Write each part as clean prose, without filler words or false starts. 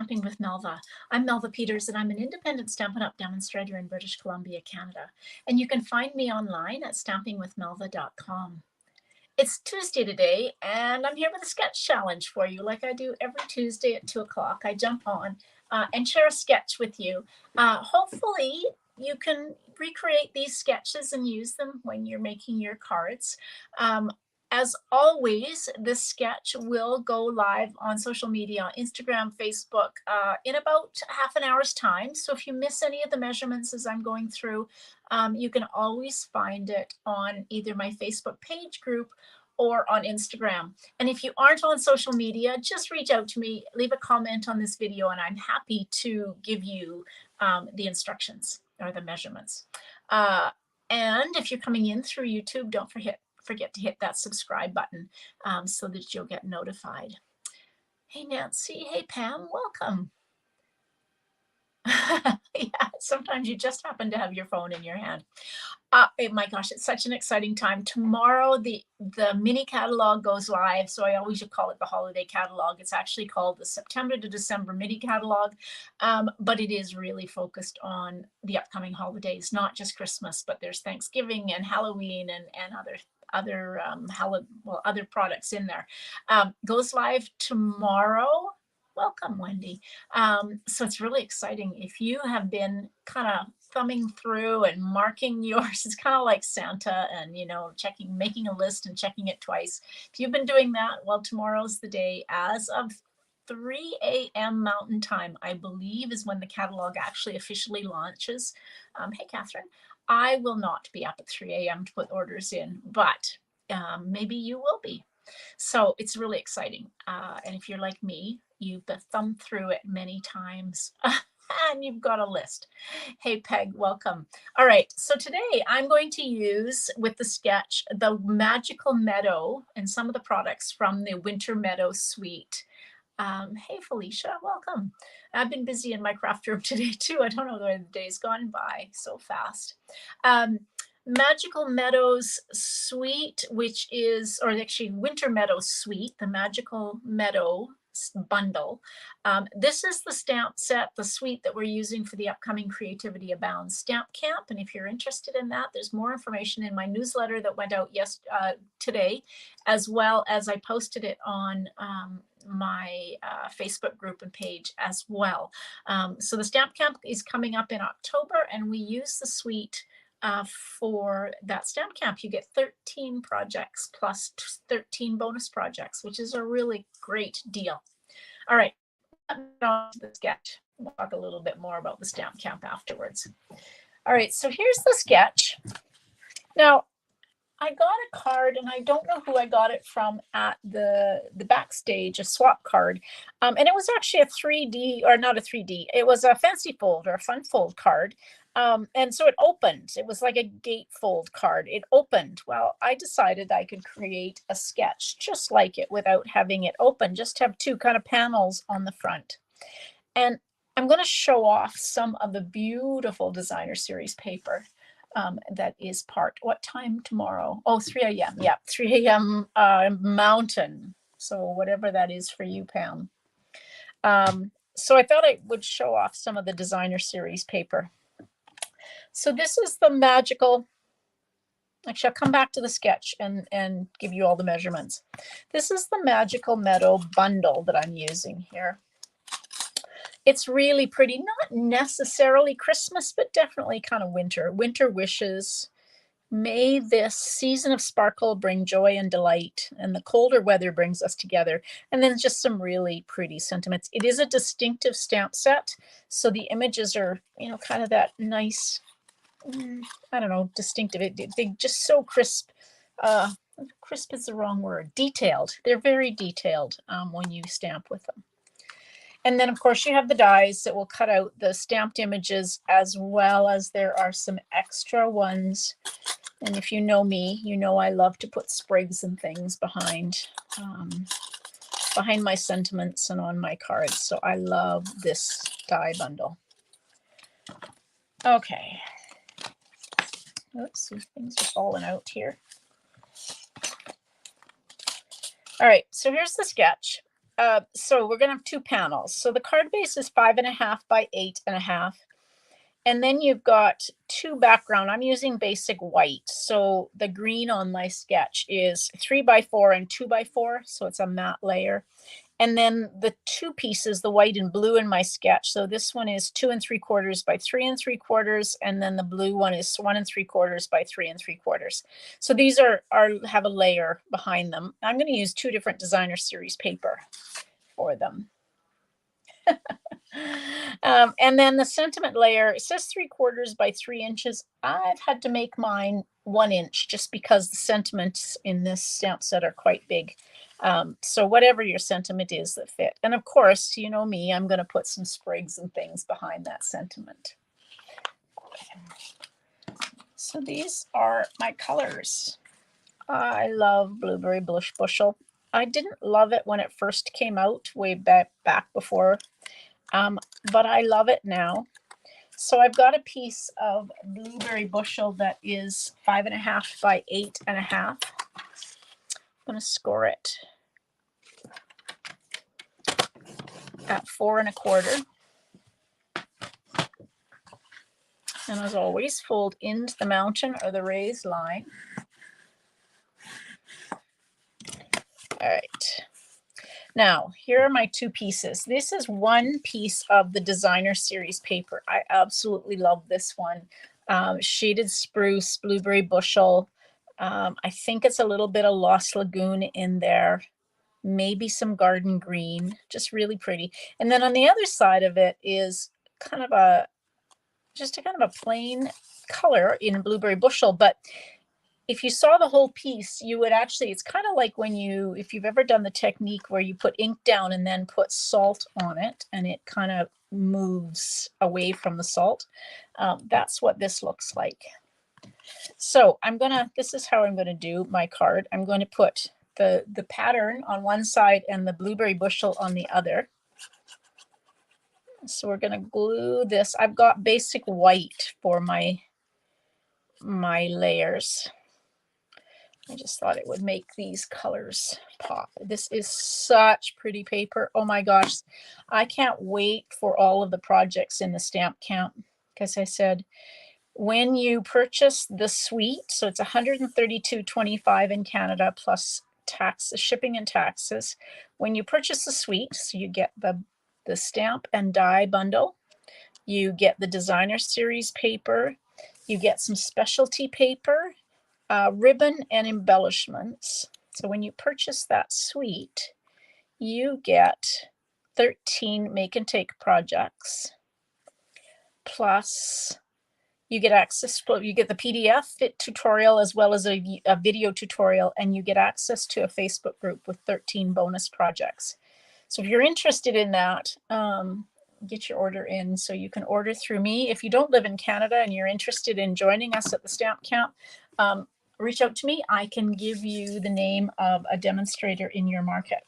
Stamping with Melva. I'm Melva Peters, and I'm an independent Stampin' Up! Demonstrator in British Columbia, Canada. And you can find me online at stampingwithmelva.com. It's Tuesday today, and I'm here with a sketch challenge for you, like I do every Tuesday at 2 o'clock. I jump on and share a sketch with you. Hopefully, you can recreate these sketches and use them when you're making your cards. As always, this sketch will go live on social media, Instagram, Facebook, in about half an hour's time. So if you miss any of the measurements as I'm going through, you can always find it on either my Facebook page group or on Instagram. And if you aren't on social media, just reach out to me, leave a comment on this video, and I'm happy to give you the instructions or the measurements. And if you're coming in through YouTube, don't forget to hit that subscribe button so that you'll get notified. Hey, Nancy. Hey, Pam. Welcome. Yeah, sometimes you just happen to have your phone in your hand. Oh my gosh, it's such an exciting time. Tomorrow, the mini catalog goes live. So I always call it the holiday catalog. It's actually called the September to December mini catalog. But it is really focused on the upcoming holidays, not just Christmas, but there's Thanksgiving and Halloween and other products in there. Goes live tomorrow. Welcome, Wendy. So it's really exciting. If you have been kind of thumbing through and marking yours, it's kind of like Santa and, making a list and checking it twice. If you've been doing that, well, tomorrow's the day. As of 3 a.m. Mountain Time, I believe, is when the catalog actually officially launches. Hey, Catherine. I will not be up at 3 a.m. to put orders in, but maybe you will be. So it's really exciting. And if you're like me, you've thumbed through it many times and you've got a list. Hey, Peg, welcome. All right, so today I'm going to use with the sketch the Magical Meadow and some of the products from the Winter Meadow Suite. Hey, Felicia, welcome. I've been busy in my craft room today too. I don't know where the day's gone by so fast. Magical Meadows Suite, which is, or actually Winter Meadow Suite, the Magical Meadow bundle. This is the stamp set, the suite that we're using for the upcoming Creativity Abounds Stamp Camp. And if you're interested in that, there's more information in my newsletter that went out today, as well as I posted it on my Facebook group and page as well. So the Stamp Camp is coming up in October, and we use the suite for that stamp camp. You get 13 projects plus 13 bonus projects, which is a really great deal. All right, on to the sketch. We'll talk a little bit more about the stamp camp afterwards. All right, so here's the sketch. Now, I got a card, and I don't know who I got it from at the backstage, a swap card. And it was actually a 3D, or not a 3D, it was a fancy fold or a fun fold card. And so it opened. It was like a gatefold card. It opened. Well, I decided I could create a sketch just like it without having it open, just have two kind of panels on the front. And I'm going to show off some of the beautiful designer series paper that is part. What time tomorrow? Oh, 3 a.m. Yeah, 3 a.m. Mountain. So whatever that is for you, Pam. So I thought I would show off some of the designer series paper. So this is the magical, actually I'll come back to the sketch and give you all the measurements. This is the Magical Meadow bundle that I'm using here. It's really pretty, not necessarily Christmas, but definitely kind of winter. Winter wishes. May this season of sparkle bring joy and delight, and the colder weather brings us together. And then just some really pretty sentiments. It is a distinctive stamp set, so the images are, kind of that nice, I don't know, distinctive. They're just so crisp. Crisp is the wrong word. Detailed. They're very detailed when you stamp with them. And then, of course, you have the dies that will cut out the stamped images, as well as there are some extra ones. And if you know me, you know I love to put sprigs and things behind my sentiments and on my cards. So I love this die bundle. Okay. Oops, things are falling out here. All right, so here's the sketch. So we're gonna have 2 panels. So the card base is 5.5 by 8.5. And then you've got 2 background. I'm using basic white. So the green on my sketch is 3 by 4 and 2 by 4. So it's a matte layer. And then the 2 pieces, the white and blue in my sketch. So this one is 2 3/4 by 3 3/4. And then the blue one is 1 3/4 by 3 3/4. So these are have a layer behind them. I'm going to use 2 different designer series paper for them. And then the sentiment layer, it says 3/4 by 3 inches. I've had to make mine 1 inch just because the sentiments in this stamp set are quite big. So whatever your sentiment is that fit. And of course, you know me, I'm going to put some sprigs and things behind that sentiment. So these are my colors. I love Blueberry Bushel. I didn't love it when it first came out way back before, but I love it now. So I've got a piece of Blueberry Bushel that is 5.5 by 8.5. I'm going to score it at 4 1/4. And as always, fold into the mountain or the raised line. All right. Now, here are my 2 pieces. This is 1 piece of the designer series paper. I absolutely love this one. Shaded Spruce, Blueberry Bushel. I think it's a little bit of Lost Lagoon in there. Maybe some garden green, just really pretty. And then on the other side of it is kind of a plain color in Blueberry Bushel. But if you saw the whole piece, you would actually, it's kind of like when if you've ever done the technique where you put ink down and then put salt on it and it kind of moves away from the salt. That's what this looks like. So this is how I'm going to do my card. I'm going to put the pattern on one side and the Blueberry Bushel on the other. So we're going to glue this. I've got basic white for my layers. I just thought it would make these colors pop. This is such pretty paper. Oh my gosh. I can't wait for all of the projects in the stamp count. Because I said, when you purchase the suite, so it's $132.25 in Canada plus taxes, shipping and taxes. When you purchase the suite, so you get the stamp and die bundle, you get the designer series paper, you get some specialty paper, ribbon and embellishments. So when you purchase that suite, you get 13 make and take projects, plus you get access, you get the PDF tutorial as well as a video tutorial, and you get access to a Facebook group with 13 bonus projects. So if you're interested in that, get your order in so you can order through me. If you don't live in Canada and you're interested in joining us at the stamp count, reach out to me. I can give you the name of a demonstrator in your market.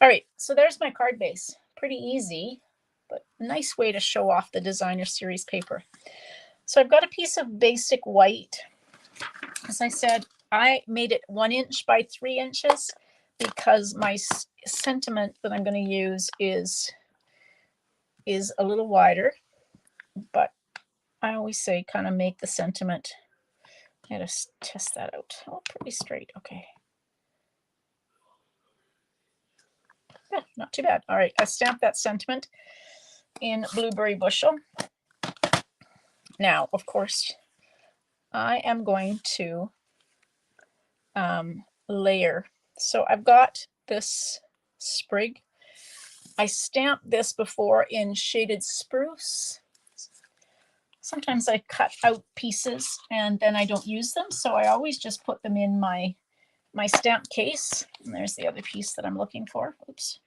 All right, so there's my card base. Pretty easy, but nice way to show off the designer series paper. So I've got a piece of basic white. As I said, I made it 1 inch by 3 inches because my sentiment that I'm going to use is a little wider, but I always say kind of make the sentiment. I gotta test that out. Oh, pretty straight. Okay. Yeah, not too bad. All right, I stamped that sentiment in Blueberry Bushel. Now, of course, I am going to layer. So I've got this sprig. I stamped this before in Shaded Spruce. Sometimes I cut out pieces and then I don't use them, so I always just put them in my stamp case. And there's the other piece that I'm looking for. Oops.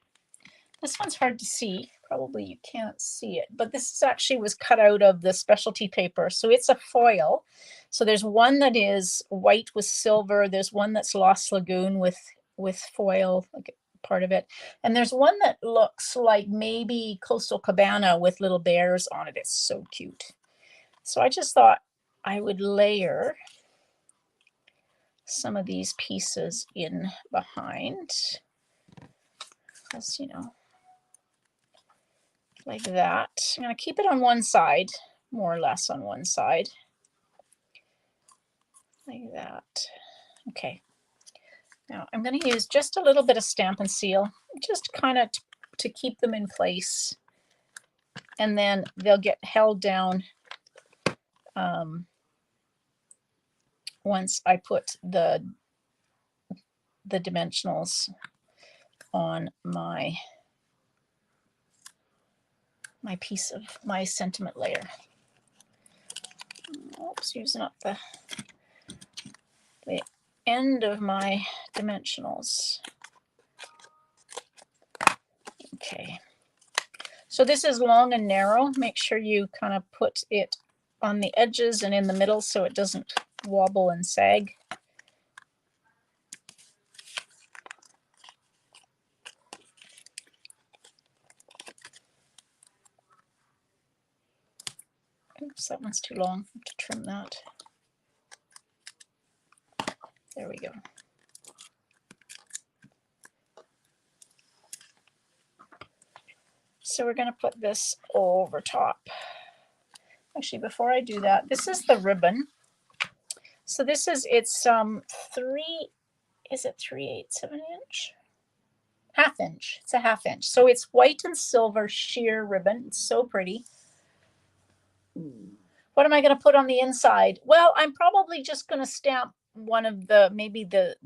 This one's hard to see. Probably you can't see it, but this actually was cut out of the specialty paper. So it's a foil. So there's one that is white with silver. There's one that's Lost Lagoon with foil, like part of it. And there's one that looks like maybe Coastal Cabana with little bears on it. It's so cute. So I just thought I would layer some of these pieces in behind. As you know, like that. I'm going to keep it on one side, more or less on one side. Like that. Okay. Now I'm going to use just a little bit of Stampin' Seal, just kind of to keep them in place. And then they'll get held down once I put the dimensionals on my piece of my sentiment layer. Oops, using up the end of my dimensionals. Okay. So this is long and narrow. Make sure you kind of put it on the edges and in the middle so it doesn't wobble and sag. Oops, that one's too long. I have to trim that. There we go. So we're going to put this over top. Actually, before I do that, this is the ribbon. So this is, it's 3/8 of an inch? Half inch. It's a half inch. So it's white and silver sheer ribbon. It's so pretty. What am I going to put on the inside? Well, I'm probably just going to stamp one of the, maybe the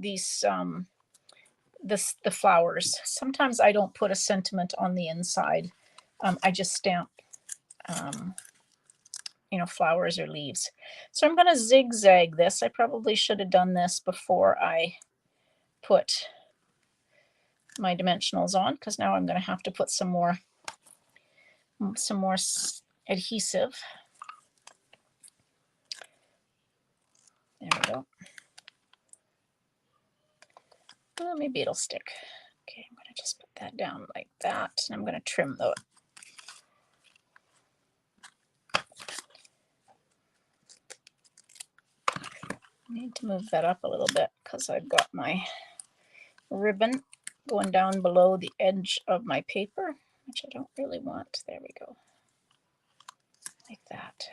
flowers. Sometimes I don't put a sentiment on the inside. I just stamp, you know, flowers or leaves. So I'm going to zigzag this. I probably should have done this before I put my dimensionals on, because now I'm going to have to put some more adhesive. There we go. Well, maybe it'll stick. Okay, I'm going to just put that down like that, and I'm going to trim the I need to move that up a little bit because I've got my ribbon going down below the edge of my paper, which I don't really want. There we go. Like that.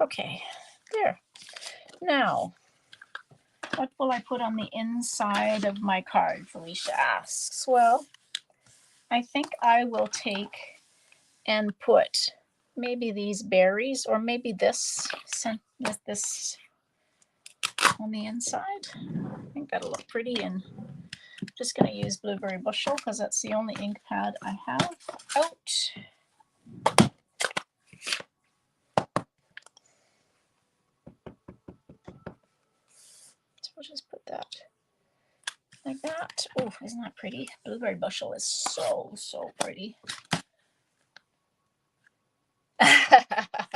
Okay, there. Now, what will I put on the inside of my card, Felicia asks. Well, I think I will take and put maybe these berries, or maybe this with this on the inside. I think that'll look pretty, and I'm just going to use Blueberry Bushel because that's the only ink pad I have out. So we'll just put that like that. Oh, isn't that pretty? Blueberry Bushel is so, so pretty.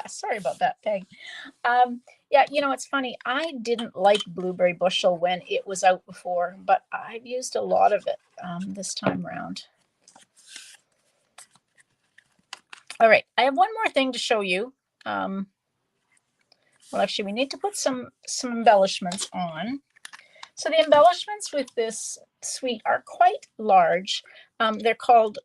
Sorry about that, Peg. Yeah, you know, it's funny. I didn't like Blueberry Bushel when it was out before, but I've used a lot of it this time around. All right, I have one more thing to show you. Well, actually, we need to put some embellishments on. So the embellishments with this suite are quite large. They're called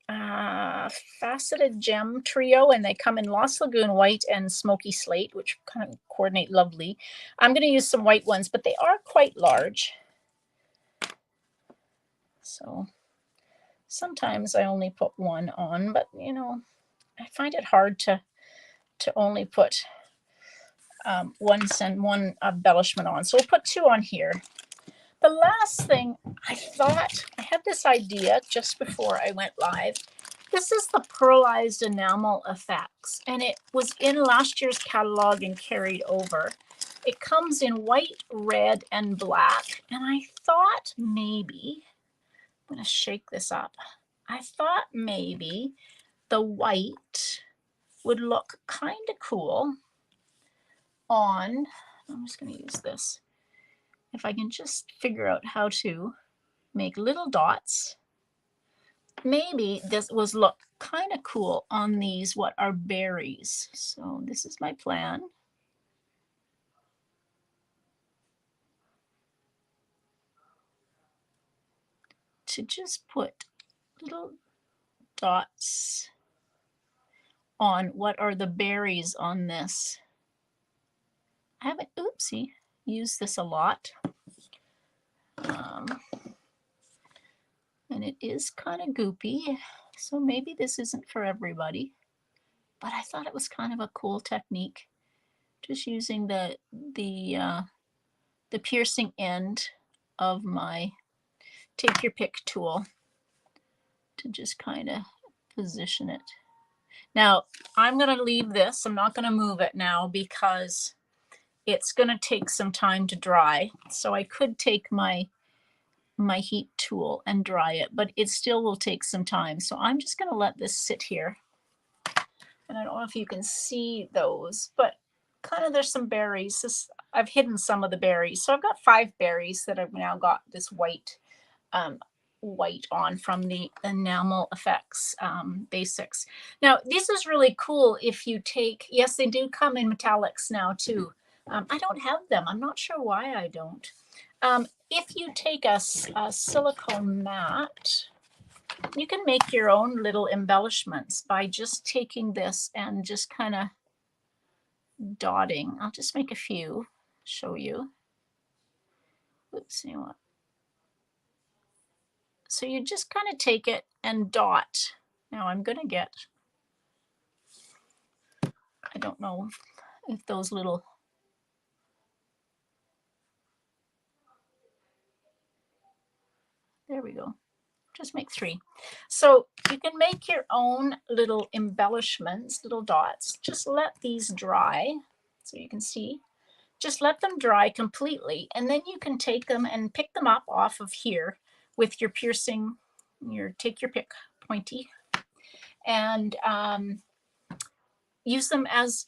Faceted Gem Trio, and they come in Lost Lagoon White and Smoky Slate, which kind of coordinate lovely. I'm going to use some white ones, but they are quite large. So sometimes I only put one on, but you know, I find it hard to only put one embellishment on. So we'll put two on here. The last thing, I thought, I had this idea just before I went live. This is the Pearlized Enamel Effects, and it was in last year's catalog and carried over. It comes in white, red, and black, and I thought maybe, I'm going to shake this up, I thought maybe the white would look kind of cool on, I'm just going to use this. If I can just figure out how to make little dots, maybe this was look kind of cool on these, what are berries. So this is my plan. To just put little dots on what are the berries on this. I haven't, oopsie, used this a lot. And it is kind of goopy, so maybe this isn't for everybody, but I thought it was kind of a cool technique, just using the piercing end of my take your pick tool to just kind of position it. Now I'm going to leave this. I'm not going to move it now because it's going to take some time to dry. So I could take my heat tool and dry it, but it still will take some time. So I'm just going to let this sit here. And I don't know if you can see those, but kind of there's some berries. I've hidden some of the berries. So I've got 5 berries that I've now got this white on from the Enamel Effects Basics. Now, this is really cool if you take, yes, they do come in metallics now too. I don't have them. I'm not sure why I don't. If you take a silicone mat, you can make your own little embellishments by just taking this and just kind of dotting. I'll just make a few, show you. Oops, you know what? So you just kind of take it and dot. Now I'm going to get, I don't know if those little, there we go. Just make 3. So you can make your own little embellishments, little dots. Just let these dry so you can see. Just let them dry completely, and then you can take them and pick them up off of here with your piercing, take your pick pointy, and use them as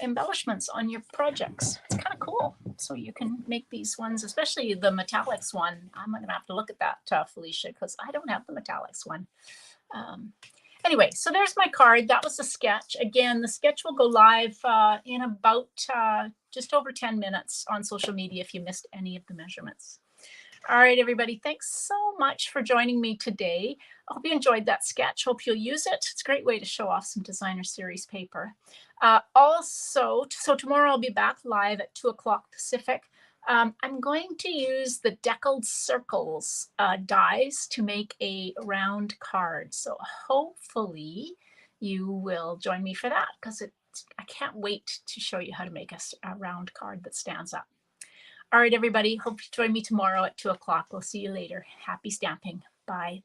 embellishments on your projects. It's kind of cool. So you can make these ones, especially the metallics one. I'm going to have to look at that, Felicia, because I don't have the metallics one. Anyway, so there's my card. That was a sketch. Again, the sketch will go live in about just over 10 minutes on social media if you missed any of the measurements. All right, everybody, thanks so much for joining me today. I hope you enjoyed that sketch. Hope you'll use it. It's a great way to show off some designer series paper. Also, so tomorrow I'll be back live at 2 o'clock Pacific. I'm going to use the deckled circles dies to make a round card. So hopefully you will join me for that, because I can't wait to show you how to make a round card that stands up. All right, everybody, hope you join me tomorrow at 2 o'clock. We'll see you later. Happy stamping. Bye.